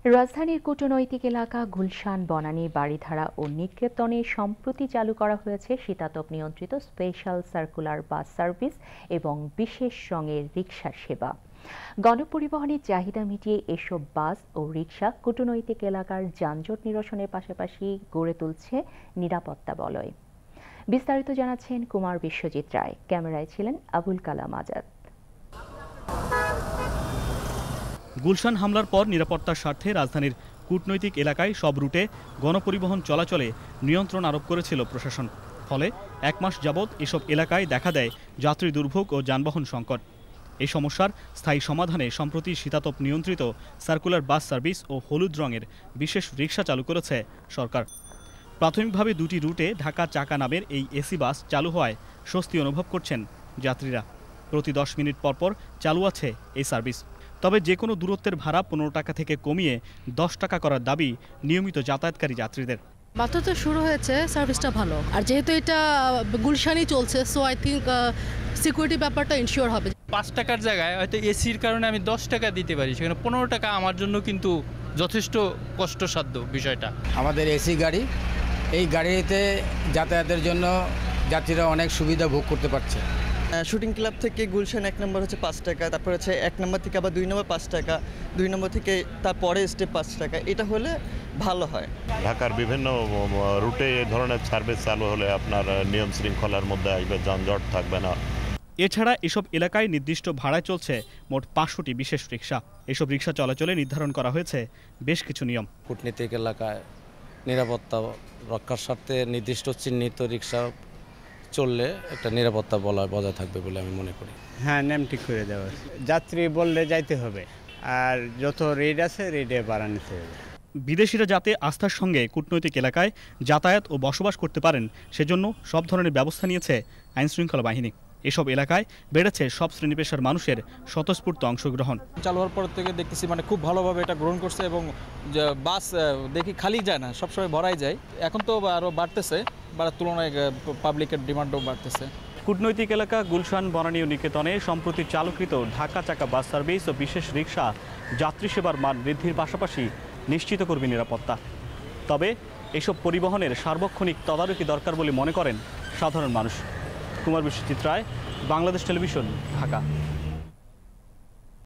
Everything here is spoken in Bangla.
রাজধানীর কূটনৈতিক এলাকা গুলশান, বনানী, বারিধারা ও নিকেতনে সম্প্রতি চালু করা হয়েছে শীতাতপ নিয়ন্ত্রিত স্পেশাল সার্কুলার বাস সার্ভিস এবং বিশেষ রঙের রিকশা সেবা। গণপরিবহনের চাহিদা মিটিয়ে এসব বাস ও রিকশা কূটনৈতিক এলাকার যানজট নিরসনের পাশাপাশি গড়ে তুলছে নিরাপত্তা বলয়। বিস্তারিত জানাচ্ছেন কুমার বিশ্বজিৎ রায়, ক্যামেরায় ছিলেন আবুল কালাম আজাদ। গুলশান হামলার পর নিরাপত্তার স্বার্থে রাজধানীর কূটনৈতিক এলাকায় সব রুটে গণপরিবহন চলাচলে নিয়ন্ত্রণ আরোপ করেছিল প্রশাসন। ফলে এক মাস যাবৎ এসব এলাকায় দেখা দেয় যাত্রী দুর্ভোগ ও যানবাহন সংকট। এই সমস্যার স্থায়ী সমাধানে সম্প্রতি শীতাতপ নিয়ন্ত্রিত সার্কুলার বাস সার্ভিস ও হলুদ রঙের বিশেষ রিকশা চালু করেছে সরকার। প্রাথমিকভাবে দুটি রুটে ঢাকা চাকা নামের এই এসি বাস চালু হওয়ায় স্বস্তি অনুভব করছেন যাত্রীরা। প্রতি 10 মিনিট পরপর চালু আছে এই সার্ভিস। তবে যে কোনো দূরত্বের ভাড়া 15 টাকা থেকে কমিয়ে 10 টাকা করার দাবি নিয়মিত যাতায়াতকারী যাত্রীদের। মাত্র তো শুরু হয়েছে, সার্ভিসটা ভালো, আর যেহেতু এটা গুলশানই চলছে, সো আই থিঙ্ক সিকিউরিটি ব্যাপারটা ইনশিওর হবে। 5 টাকার জায়গায় হয়তো এসির কারণে আমি 10 টাকা দিতে পারি, সেখানে 15 টাকা আমার জন্য কিন্তু যথেষ্ট কষ্টসাধ্য বিষয়টা। আমাদের এসি গাড়ি, এই গাড়িতে যাতায়াতের জন্য যাত্রীরা অনেক সুবিধা ভোগ করতে পারছে। শুটিং ক্লাব থেকে গুলশান 1 নম্বর হচ্ছে 5 টাকা, তারপর হচ্ছে 1 নম্বর থেকে আবার 2 নম্বর 5 টাকা, 2 নম্বর থেকে তারপরে স্টেপ 5 টাকা। এটা হলে ভালো হয়। ঢাকার বিভিন্ন রুটে এ ধরনের সার্ভিস চালু হলে আপনার নিয়ম শৃঙ্খলার মধ্যে আসবে, যানজট থাকবে না। এছাড়া এসব এলাকায় নির্দিষ্ট ভাড়ায় চলছে মোট 500টি বিশেষ রিকশা। এসব রিকশা চলাচলে নির্ধারণ করা হয়েছে বেশ কিছু নিয়ম। কূটনীতিক এলাকায় নিরাপত্তা রক্ষার স্বার্থে নির্দিষ্ট চিহ্নিত রিকশা চললে একটা নিরাপত্তা বজায় থাকবে বলে আমি মনে করি। হ্যাঁ, নেম ঠিক করে দেওয়া, যাত্রী বললে যাইতে হবে, আর যত রেট আছে রেটে ভাড়া নিতে হবে। বিদেশিরা যাতে আস্থার সঙ্গে কূটনৈতিক এলাকায় যাতায়াত ও বসবাস করতে পারেন সেজন্য সব ধরনের ব্যবস্থা নিয়েছে আইনশৃঙ্খলা বাহিনী। এসব এলাকায় বেড়েছে সব শ্রেণী পেশার মানুষের স্বতঃস্ফূর্ত অংশগ্রহণ। চালু হওয়ার পর থেকে দেখতেছি খুব ভালোভাবে এটা গ্রহণ করছে, এবং বাস দেখি খালি যায় না, সবসময় ভরাই যায়। এখন তো আরও বাড়তেছে, বাড়ার তুলনায় পাবলিকের ডিমান্ডও বাড়তেছে। কূটনৈতিক এলাকা গুলশান, বনানী ও নিকেতনে সম্প্রতি চালুকৃত ঢাকা চাকা বাস সার্ভিস ও বিশেষ রিকশা যাত্রী সেবার মান বৃদ্ধির পাশাপাশি নিশ্চিত করবে নিরাপত্তা। তবে এসব পরিবহনের সার্বক্ষণিক তদারকি দরকার বলে মনে করেন সাধারণ মানুষ। কুমার বিশ্বজিৎ রায়, বাংলাদেশ টেলিভিশন, ঢাকা।